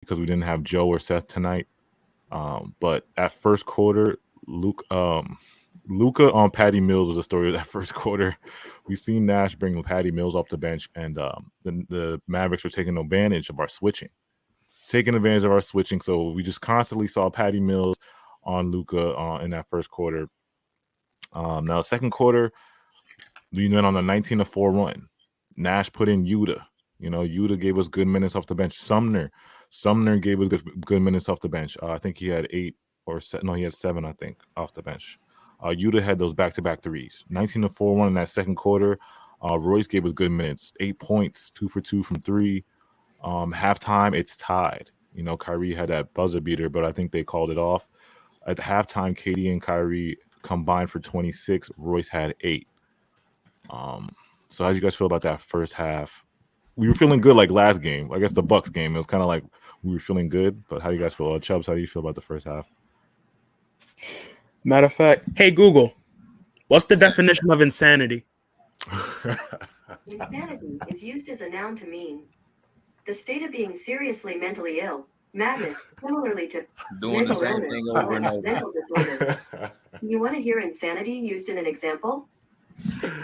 because we didn't have Joe or Seth tonight. But at first quarter, Luca on Patty Mills was the story of that first quarter. We seen Nash bring Patty Mills off the bench, and the Mavericks were taking advantage of our switching. So we just constantly saw Patty Mills on Luca in that first quarter. Now, second quarter, we went on a 19-4 run. Nash put in Yuta. Yuta gave us good minutes off the bench. Sumner gave us good minutes off the bench. I think he had 8 or 7. No, he had 7, I think, off the bench. Yuta had those back-to-back threes. 19-4 run in that second quarter. Royce gave us good minutes. 8 points, 2 for 2 from 3. Halftime, it's tied. Kyrie had that buzzer beater, but I think they called it off. At halftime, KD and Kyrie combined for 26. Royce had 8. So how do you guys feel about that first half? We were feeling good like last game. I guess the Bucks game. It was kind of like we were feeling good. But how do you guys feel? Chubbs, how do you feel about the first half? Matter of fact, hey Google, what's the definition of insanity? Insanity is used as a noun to mean the state of being seriously mentally ill, madness, similarly to doing the mental same illness thing or over and over. mental disorder. You want to hear insanity used in an example?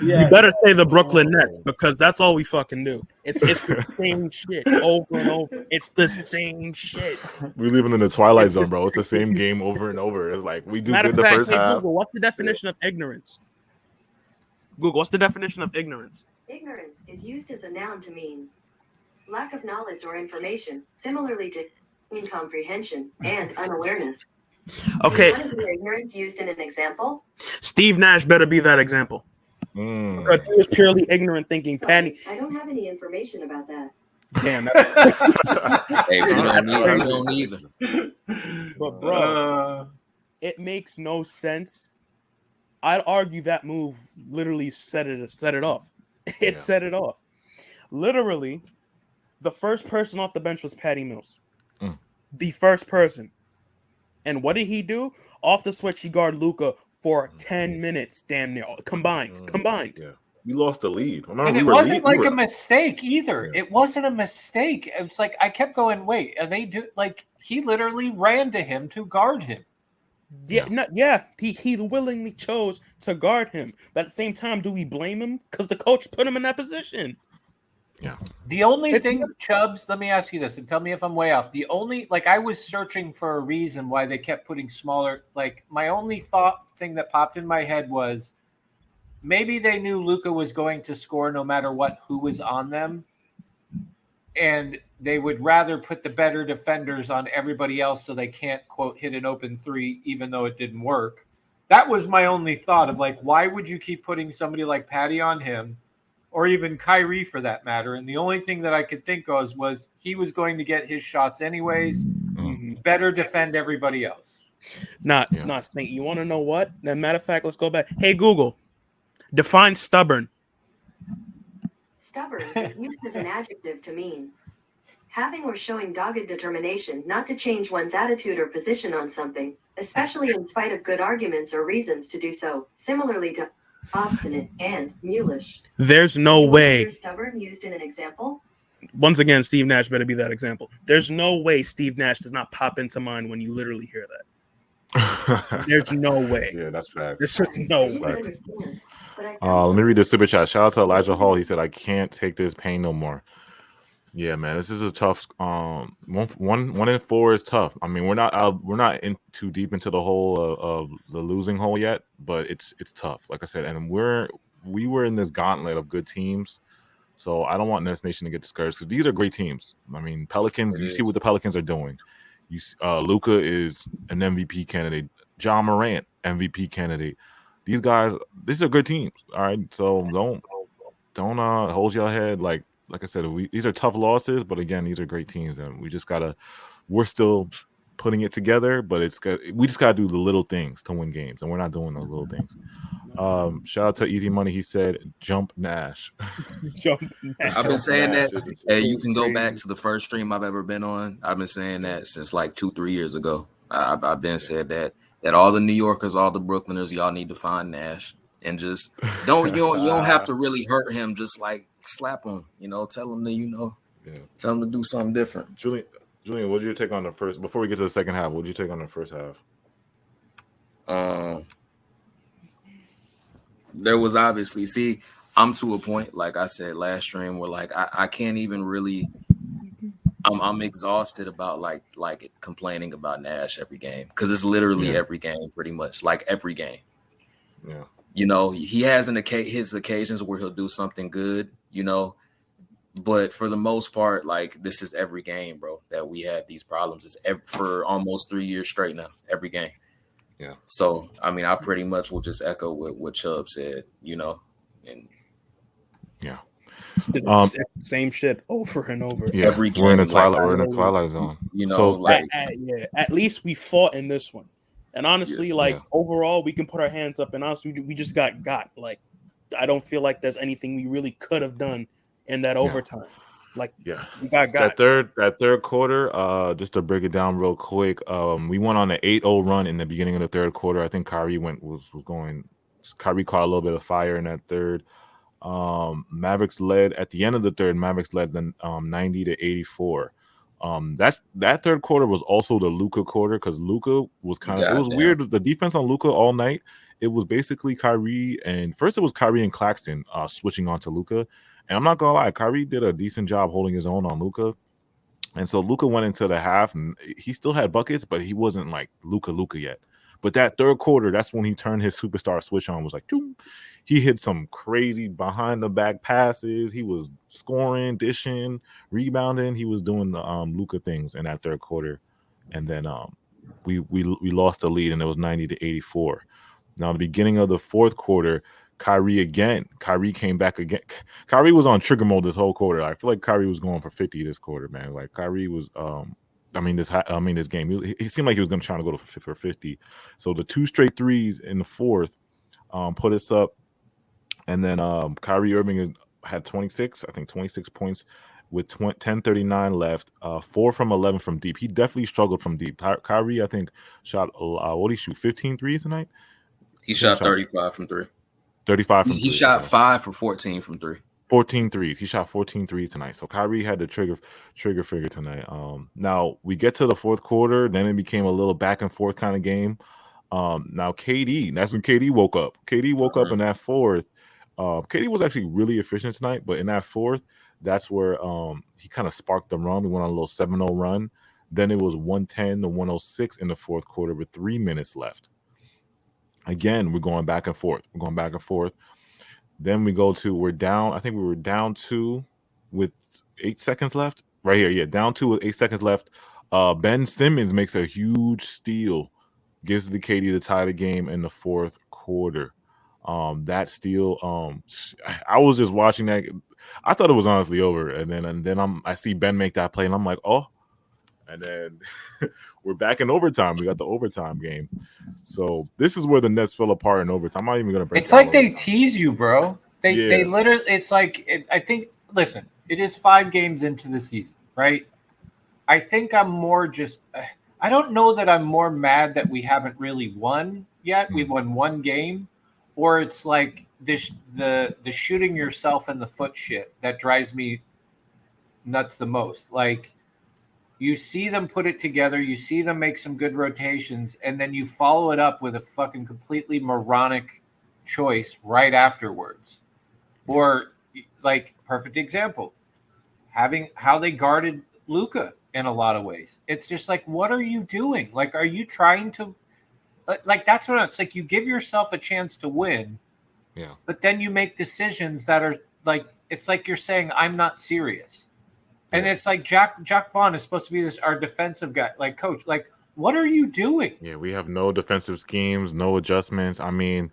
Yeah. You better say the Brooklyn Nets because that's all we fucking do. It's the same shit over and over. It's the same shit. We're living in the Twilight Zone, bro. It's the same game over and over. It's like we do Matter good the fact, first half. Google, what's the definition of ignorance? Google, what's the definition of ignorance? Ignorance is used as a noun to mean lack of knowledge or information, similarly to incomprehension and unawareness. Okay. What is the ignorance used in an example? Steve Nash better be that example. Because he was purely ignorant, thinking Patty. I don't have any information about that. Damn. Hey, we don't either. But bro, it makes no sense. I'd argue that move literally set it off. It set it off. Literally, the first person off the bench was Patty Mills. The first person. And what did he do? Off the switch, he guarded Luka for 10 minutes, damn near combined. Yeah, we lost the lead. And it wasn't a mistake either. Yeah. It wasn't a mistake. It was like I kept going. Wait, are they he literally ran to him to guard him. He willingly chose to guard him. But at the same time, do we blame him because the coach put him in that position? Yeah. The only thing, Chubbs, let me ask you this and tell me if I'm way off. The only, I was searching for a reason why they kept putting smaller, my only thing that popped in my head was maybe they knew Luka was going to score no matter who was on them. And they would rather put the better defenders on everybody else so they can't, quote, hit an open three, even though it didn't work. That was my only thought of why would you keep putting somebody like Patty on him? Or even Kyrie for that matter. And the only thing that I could think of was he was going to get his shots anyways. Better defend everybody else. Not Saint. You want to know what? As a matter of fact, let's go back. Hey, Google, define stubborn. Stubborn is used as an adjective to mean having or showing dogged determination not to change one's attitude or position on something, especially in spite of good arguments or reasons to do so, similarly to obstinate and mulish. There's no way. Stubborn used in an example? Once again, Steve Nash better be that example. There's no way Steve Nash does not pop into mind when you literally hear that. There's no way. Yeah, that's facts. There's just no way. Let me read the super chat. Shout out to Elijah Hall. He said, "I can't take this pain no more." Yeah, man, this is a tough. 1-4 is tough. I mean, we're not in too deep into the hole of the losing hole yet, but it's tough. Like I said, and we were in this gauntlet of good teams, so I don't want Nets Nation to get discouraged because these are great teams. I mean, Pelicans. You see what the Pelicans are doing. Luka is an MVP candidate. Ja Morant, MVP candidate. These are good teams. All right, so don't hold your head like I said, these are tough losses, but again, these are great teams, and we're still putting it together, but we just gotta do the little things to win games, and we're not doing those little things. Shout out to Easy Money. He said, "Jump Nash." Jump Nash. I've been saying that. Hey, you can go back to the first stream I've ever been on. I've been saying that since 2-3 years ago. I've been said that all the New Yorkers, all the Brooklyners, y'all need to find Nash and just you don't have to really hurt him. Just slap him, tell him to tell him to do something different. Julian, what did you take on the first? Before we get to the second half, what did you take on the first half? There was obviously, see, I'm to a point, like I said last stream, where like I can't even really. I'm exhausted about like complaining about Nash every game because it's literally every game, pretty much like every game. Yeah, you know, he has his occasions where he'll do something good, you know, but for the most part, like this is every game, bro, that we have these problems. It's for almost 3 years straight now, every game. Yeah. So I mean, I pretty much will just echo what Chubb said, you know, and yeah. Same shit over and over. Yeah, every game. we're in the like, twilight. We're in the twilight zone. You know, so like at least we fought in this one. And honestly, overall, we can put our hands up. And honestly, we just got. Like, I don't feel like there's anything we really could have done in that overtime. Like, we got. That third quarter. Just to break it down real quick, we went on an 8-0 run in the beginning of the third quarter. I think Kyrie was going. Kyrie caught a little bit of fire in that third. Mavericks led at the end of the third. Mavericks led the 90-84. That third quarter was also the Luka quarter because Luka was it was weird. The defense on Luka all night. It was basically Kyrie and first it was Kyrie and Claxton switching on to Luka. And I'm not gonna lie, Kyrie did a decent job holding his own on Luka. And so Luka went into the half and he still had buckets, but he wasn't like Luka yet. But that third quarter, that's when he turned his superstar switch on. Was like, choom. He hit some crazy behind the back passes. He was scoring, dishing, rebounding. He was doing the Luka things in that third quarter, and then we lost the lead, and it was 90-84. Now, the beginning of the fourth quarter, Kyrie came back again. Kyrie was on trigger mode this whole quarter. I feel like Kyrie was going for 50 this quarter, man. Like Kyrie was this game, he seemed like he was going to try to go for 50. So the 2 straight threes in the fourth put us up. And then Kyrie Irving had 26 points with 10:39 left, 4 from 11 from deep. He definitely struggled from deep. Kyrie, I think, shot, what did he shoot, 15 threes tonight? He shot 35 from 3. 35 from 3. He shot 5 for 14 from 3. 14 threes. He shot 14 threes tonight. So Kyrie had the trigger figure tonight. Now we get to the fourth quarter, then it became a little back and forth kind of game. Now KD, that's when KD woke up. KD woke up in that fourth. KD was actually really efficient tonight, but in that fourth, that's where he kind of sparked the run. We went on a little 7-0 run. Then it was 110-106 in the fourth quarter with 3 minutes left. Again, we're going back and forth. Then we're down. I think we were down 2 with 8 seconds left. Right here. Yeah, down 2 with 8 seconds left. Ben Simmons makes a huge steal, gives the KD to tie the game in the fourth quarter. That steal, I was just watching that. I thought it was honestly over. And then I see Ben make that play, and I'm like, oh. And then we're back in overtime. We got the overtime game. So this is where the Nets fell apart in overtime. I'm not even going to break It's like they tease you, bro. They literally, it's like, I think, listen, it is 5 games into the season, right? I think I'm more just, I don't know that I'm more mad that we haven't really won yet. We've won 1 game, or it's like this, the shooting yourself in the foot shit that drives me nuts the most. Like, you see them put it together, you see them make some good rotations, and then you follow it up with a fucking completely moronic choice right afterwards. Or, like, perfect example, how they guarded Luka in a lot of ways. It's just like, what are you doing? Like, are you trying to, like, that's what it's like. You give yourself a chance to win, but then you make decisions that are like, it's like you're saying, I'm not serious. And it's like Jack Vaughn is supposed to be our defensive guy, like coach. Like, what are you doing? Yeah, we have no defensive schemes, no adjustments. I mean,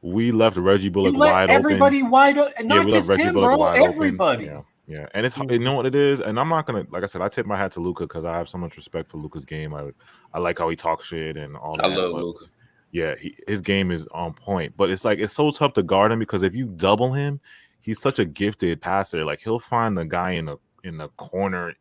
we left Reggie Bullock wide everybody open. wide open. Not just him, bro. Everybody. Open. Yeah. And it's you know what it is. And I'm not gonna, like I said, I tip my hat to Luka because I have so much respect for Luka's game. I like how he talks shit and all that. I love Luka. Yeah, his game is on point. But it's like it's so tough to guard him because if you double him, he's such a gifted passer. Like he'll find the guy in the corner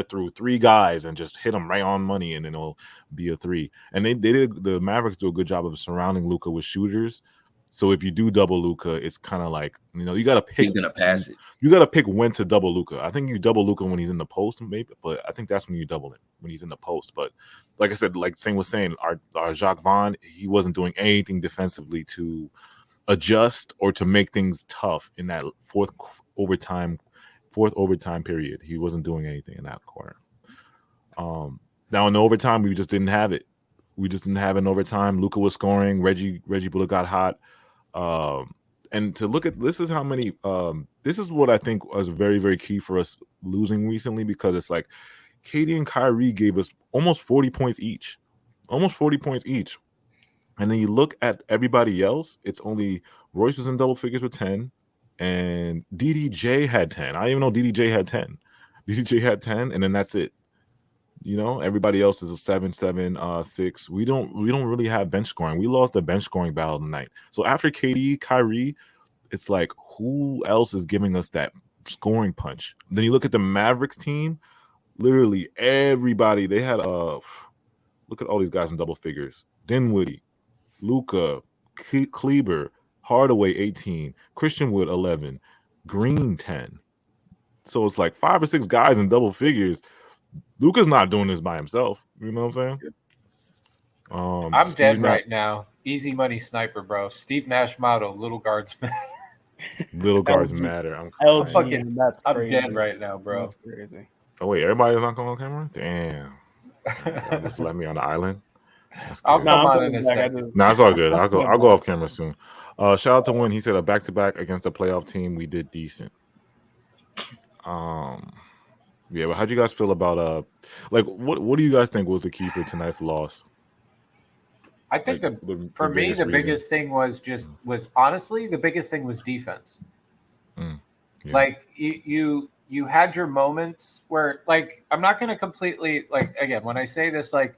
through 3 guys and just hit him right on money, and then it'll be a 3. And the Mavericks do a good job of surrounding Luka with shooters. So if you do double Luka, it's kind of like, you got to pick. He's gonna pass it. You got to pick when to double Luka. I think you double Luka when he's in the post, maybe, but I think that's when you double him when he's in the post. But like I said, like Sane was saying, our Jacques Vaughn, he wasn't doing anything defensively to adjust or to make things tough in that fourth overtime period. He wasn't doing anything in that quarter. Now in overtime, we just didn't have it. We just didn't have an overtime. Luka was scoring. Reggie Bullock got hot. And to look at this is how many. This is what I think was very, very key for us losing recently, because it's like KD and Kyrie gave us almost 40 points each. And then you look at everybody else, it's only Royce was in double figures with 10, and DDJ had 10. I didn't even know DDJ had 10. DDJ had 10, and then that's it. Everybody else is a 7, 6. We don't really have bench scoring. We lost the bench scoring battle tonight. So after KD, Kyrie, it's like, who else is giving us that scoring punch? Then you look at the Mavericks team, literally everybody, they had look at all these guys in double figures. Dinwiddie, Luka, Kleber, Hardaway 18, Christian Wood 11, Green 10. So it's like 5 or 6 guys in double figures. Luka's not doing this by himself. You know what I'm saying? I'm dead right now. Easy money sniper, bro. Steve Nash motto: little guards matter. Little guards matter. I'm dead right now, bro. That's crazy. Oh wait, everybody's not going on camera? Damn. Just let me on the island. I'll come on in a second. No, it's all good. I'll go off camera soon. Shout out to Win. He said a back-to-back against a playoff team. We did decent. Yeah, but how'd you guys feel about what do you guys think was the key for tonight's loss? I think for me the biggest thing was honestly the biggest thing was defense. Yeah. Like you had your moments where, like, I'm not going to completely, like, again, when I say this, like,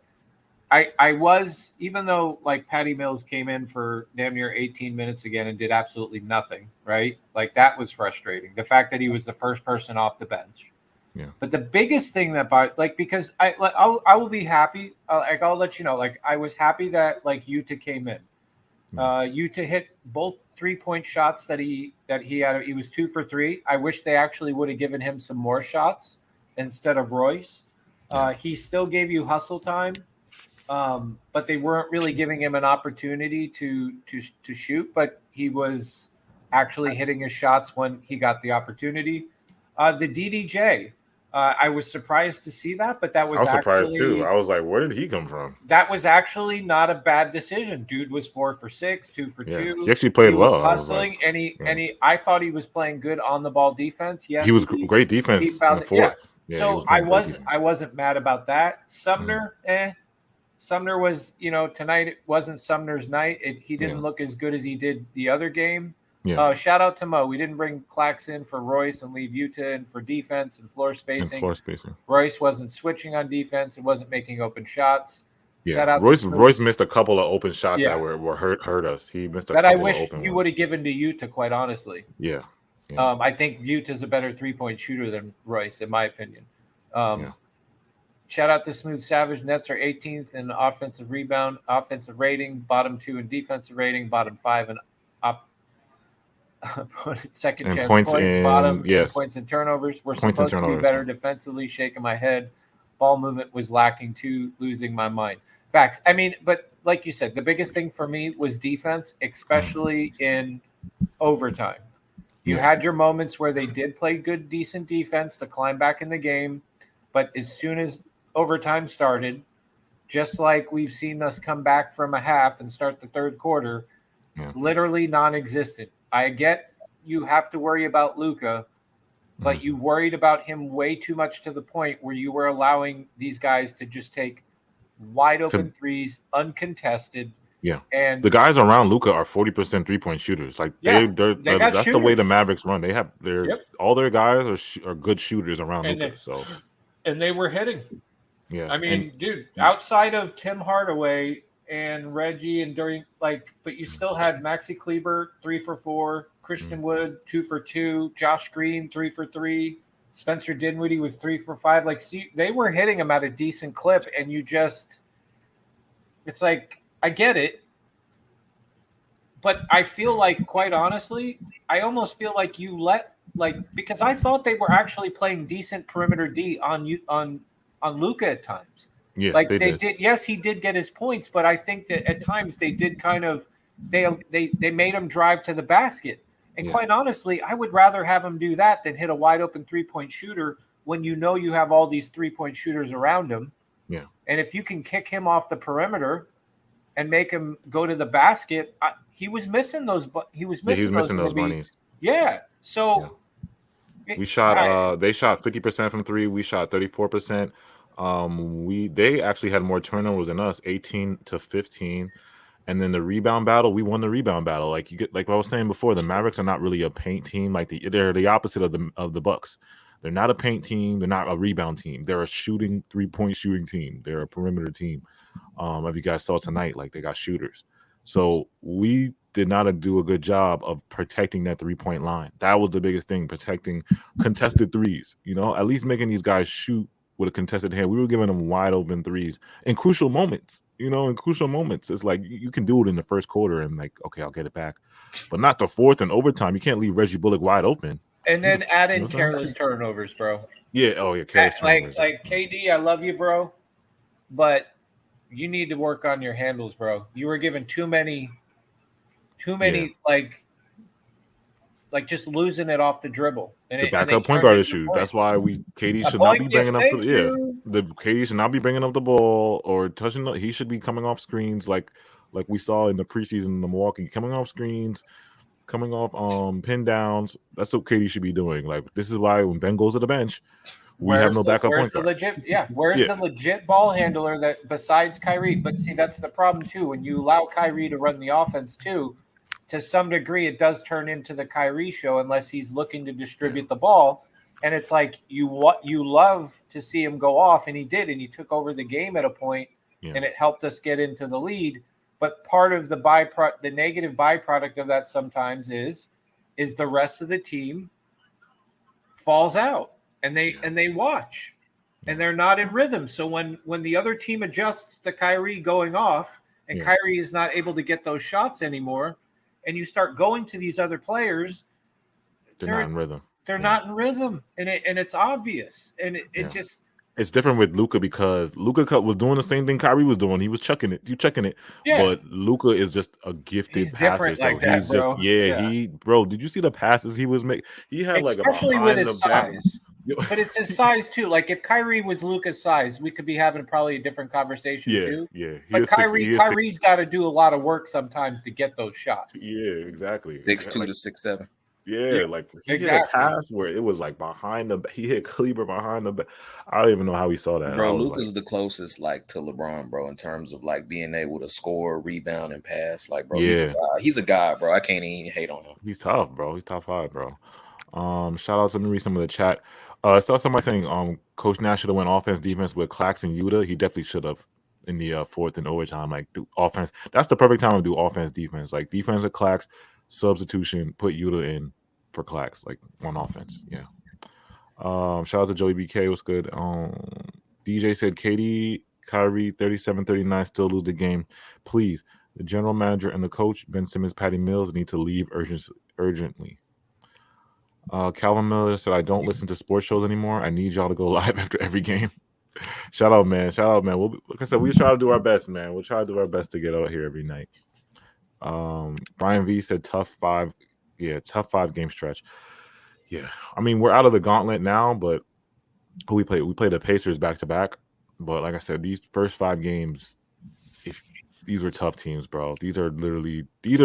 I was, even though like Patty Mills came in for damn near 18 minutes again and did absolutely nothing, right? Like, that was frustrating. The fact that he was the first person off the bench. Yeah. But the biggest thing that, because I will be happy. I'll let you know. Like, I was happy that like Utah came in. Utah hit both 3-point shots that he had. He was 2 for 3. I wish they actually would have given him some more shots instead of Royce. He still gave you hustle time, but they weren't really giving him an opportunity to shoot. But he was actually hitting his shots when he got the opportunity. The DDJ. I was surprised to see that, but that was surprised too. I was like, where did he come from? That was actually not a bad decision. Dude was 4 for 6, 2 for 2. He actually played well. He was hustling, I thought he was playing good on the ball defense. Yes, he was great defense in the fourth. Yeah. So I wasn't mad about that. Sumner, Sumner was, tonight it wasn't Sumner's night. He didn't look as good as he did the other game. Yeah. Shout out to Mo. We didn't bring Clax in for Royce and leave Utah in for defense and floor spacing. Royce wasn't switching on defense and wasn't making open shots. Yeah. Shout out Royce missed a couple of open shots that were hurt us. He missed a couple I of wish open you would have given to Utah, quite honestly. Yeah. I think Utah's a better 3-point shooter than Royce, in my opinion. Shout out to Smooth Savage. Nets are 18th in offensive rating, bottom 2 in defensive rating, bottom 5 in second and chance points bottom, points and turnovers. We're supposed to be better defensively. Shaking my head. Ball movement was lacking too. Losing my mind. Facts. I mean, but like you said, the biggest thing for me was defense, especially in overtime. You had your moments where they did play good, decent defense to climb back in the game, but as soon as overtime started, just like we've seen us come back from a half and start the third quarter, literally non-existent. I get you have to worry about Luka, but you worried about him way too much to the point where you were allowing these guys to just take wide open threes, uncontested. Yeah, and the guys around Luka are 40% 3-point shooters. Like they're that's shooters. The way the Mavericks run. They have all their guys are good shooters around Luka. And they were hitting. Yeah, I mean, dude, outside of Tim Hardaway and Reggie and but you still had Maxi Kleber 3 for 4, Christian Wood 2 for 2, Josh Green 3 for 3, Spencer Dinwiddie was 3 for 5. Like, see, they were hitting him at a decent clip, and it's like, I get it, but I feel like, quite honestly, I almost feel like because I thought they were actually playing decent perimeter D on Luka at times. Yeah, Like they they did. did. Yes, he did get his points, but I think that at times they did kind of they made him drive to the basket. And Yeah. quite honestly, I would rather have him do that than hit a wide open 3-point shooter when you know you have all these 3-point shooters around him. Yeah. And if you can kick him off the perimeter and make him go to the basket, he was missing those. But he was Yeah, he missing was missing those those bunnies. Yeah. So we shot. They shot 50% from three. We shot 34%. They actually had more turnovers than us, 18-15. And then the rebound battle, we won the rebound battle. Like like I was saying before, the Mavericks are not really a paint team. Like they're the opposite of the Bucks. They're not a paint team. They're not a rebound team. They're a 3-point shooting team. They're a perimeter team. If you guys saw tonight, like they got shooters. So we did not do a good job of protecting that 3-point line. That was the biggest thing, protecting contested threes. At least making these guys shoot with a contested hand. We were giving them wide open threes in crucial moments. In crucial moments, it's like you can do it in the first quarter and like, okay, I'll get it back, but not the fourth and overtime. You can't leave Reggie Bullock wide open. And then add in careless turnovers, bro. Yeah. Oh yeah, careless turnovers. Like KD, I love you, bro, but you need to work on your handles, bro. You were given too many, like just losing it off the dribble. And the backup point guard issue. That's why KD should not be bringing up KD should not be bringing up the ball or touching. He should be coming off screens like we saw in the preseason in the Milwaukee, coming off screens, coming off pin downs. That's what KD should be doing. Like this is why when Ben goes to the bench, we have no backup point guard. Where's the legit ball handler that besides Kyrie? But see, that's the problem too. When you allow Kyrie to run the offense too, to some degree, it does turn into the Kyrie show unless he's looking to distribute the ball. And it's like you love to see him go off, and he did, and he took over the game at a point, and it helped us get into the lead. But part of the negative byproduct of that sometimes is the rest of the team falls out, and they watch, and they're not in rhythm. So when the other team adjusts to Kyrie going off, and Kyrie is not able to get those shots anymore, and you start going to these other players, they're not in rhythm. They're not in rhythm, and it's obvious, and it just. It's different with Luka because Luka was doing the same thing Kyrie was doing. He was chucking it. But Luka is just a gifted passer. So he's just did you see the passes he was making? He had especially with his size. But it's his size too. Like if Kyrie was Luka's size, we could be having probably a different conversation too. Yeah. But Kyrie's got to do a lot of work sometimes to get those shots. Yeah, exactly. 6'2" to 6'7". Yeah, like he hit a pass where it was like behind the. He hit Kleber behind the. I don't even know how he saw that. Bro, Luka's the closest to LeBron, bro, in terms of being able to score, rebound, and pass. Like, bro, he's a guy, bro. I can't even hate on him. He's tough, bro. He's top 5, bro. Shout out to me read some of the chat. I saw somebody saying Coach Nash should have went offense defense with Clax and Yuta. He definitely should have in the fourth and overtime. Like do offense. That's the perfect time to do offense defense. Like defense with Clax, substitution, put Yuta in for Clax, like on offense. Yeah. Shout out to Joey BK. What's good? DJ said KD, Kyrie, 37-39, still lose the game. Please, the general manager and the coach, Ben Simmons, Patty Mills, need to leave urgently. Calvin Miller said, I don't listen to sports shows anymore. I need y'all to go live after every game. Shout out, man. Like I said, we try to do our best, man. We'll try to do our best to get out here every night. Brian V said tough 5 game stretch. Yeah. I mean, we're out of the gauntlet now, but we play the Pacers back to back. But like I said, these first 5 games, these were tough teams, bro. These are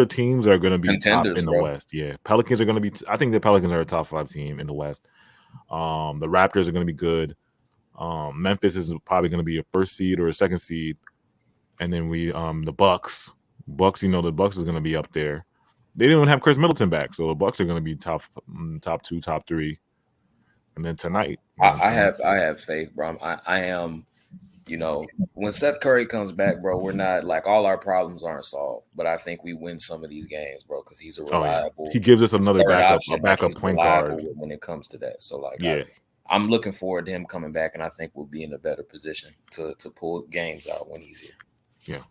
teams that are going to be top in the West. Yeah. Pelicans are going to be I think the Pelicans are a top 5 team in the West. The Raptors are going to be good. Memphis is probably going to be a first seed or a second seed. And then the Bucks, the Bucks is going to be up there. They didn't even have Chris Middleton back, so the Bucks are going to be top 2, top 3. And then tonight, I have faith, bro. I am, when Seth Curry comes back, bro, we're not all our problems aren't solved, but I think we win some of these games, bro, because he's a reliable. He gives us another backup point guard when it comes to that. So I'm looking forward to him coming back, and I think we'll be in a better position to pull games out when he's here. Yeah.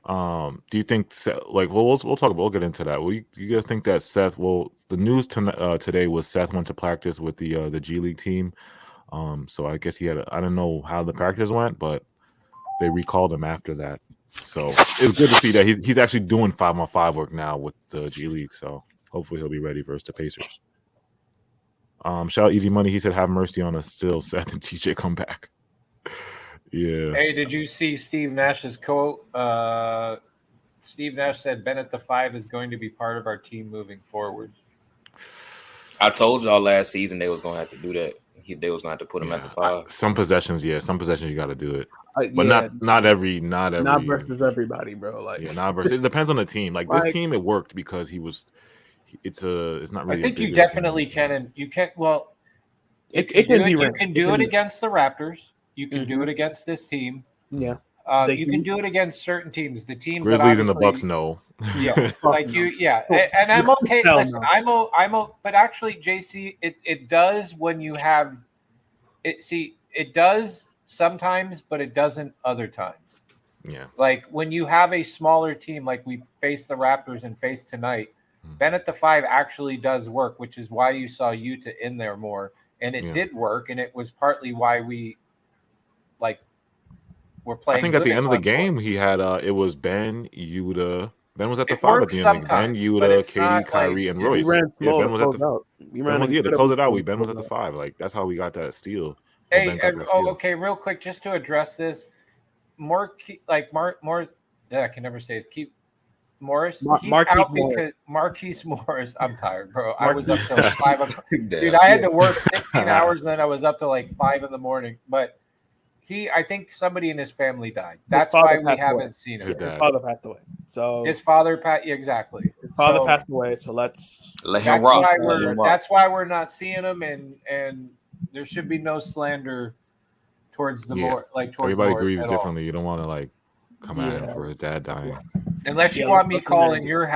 Do you think we'll talk about, we'll get into that. Well, you guys think that Seth? Well, the news today was Seth went to practice with the G League team. So I guess he had I don't know how the practice went, but they recalled him after that. So it's good to see that he's actually doing 5-on-5 work now with the G League. So hopefully he'll be ready versus the Pacers. Shout out Easy Money. He said, "Have mercy on us." Still, Seth and TJ come back. Yeah. Hey, did you see Steve Nash's quote? Steve Nash said, "Ben at the 5 is going to be part of our team moving forward." I told y'all last season they was going to have to do that. They was going to have to put him at the 5. Some possessions you got to do it, but not every. Not versus everybody, bro. Like, not versus. It depends on the team. Like this team, it worked because he was. It's not really. I think you definitely can, and you can. Well, you can do it against the Raptors. You can do it against this team. Yeah. You can do it against certain teams. The teams Grizzlies and the Bucks, no. Yeah, like you, yeah, and I'm okay. Listen, but actually, JC, it does when you have it. See, it does sometimes, but it doesn't other times. Yeah, like when you have a smaller team, like we faced the Raptors and faced tonight. Ben at the 5 actually does work, which is why you saw Yuta in there more, and it did work, and it was partly why we were playing. I think at the end of the game, he had it was Ben, Yuta. Ben was at the 5 at the end. Ben, Yuta, Katie, Kyrie, and Royce. We ran small. Ben was at the to close it out. Ben was at the 5. Like that's how we got that steal. Hey, okay, real quick, just to address this, I can never say it. Morris, Marquise Morris. I'm tired, bro. I was up till 5 o'clock. Dude, I had to work 16 hours, and then I was up till 5 in the morning. But I think somebody in his family died. That's why we haven't seen him. His father passed away. So his father exactly. His father passed away. So let's let him rock. That's why we're not seeing him, and there should be no slander towards the towards everybody grieves differently. You don't want to come at him for his dad dying. Unless you want me calling your house.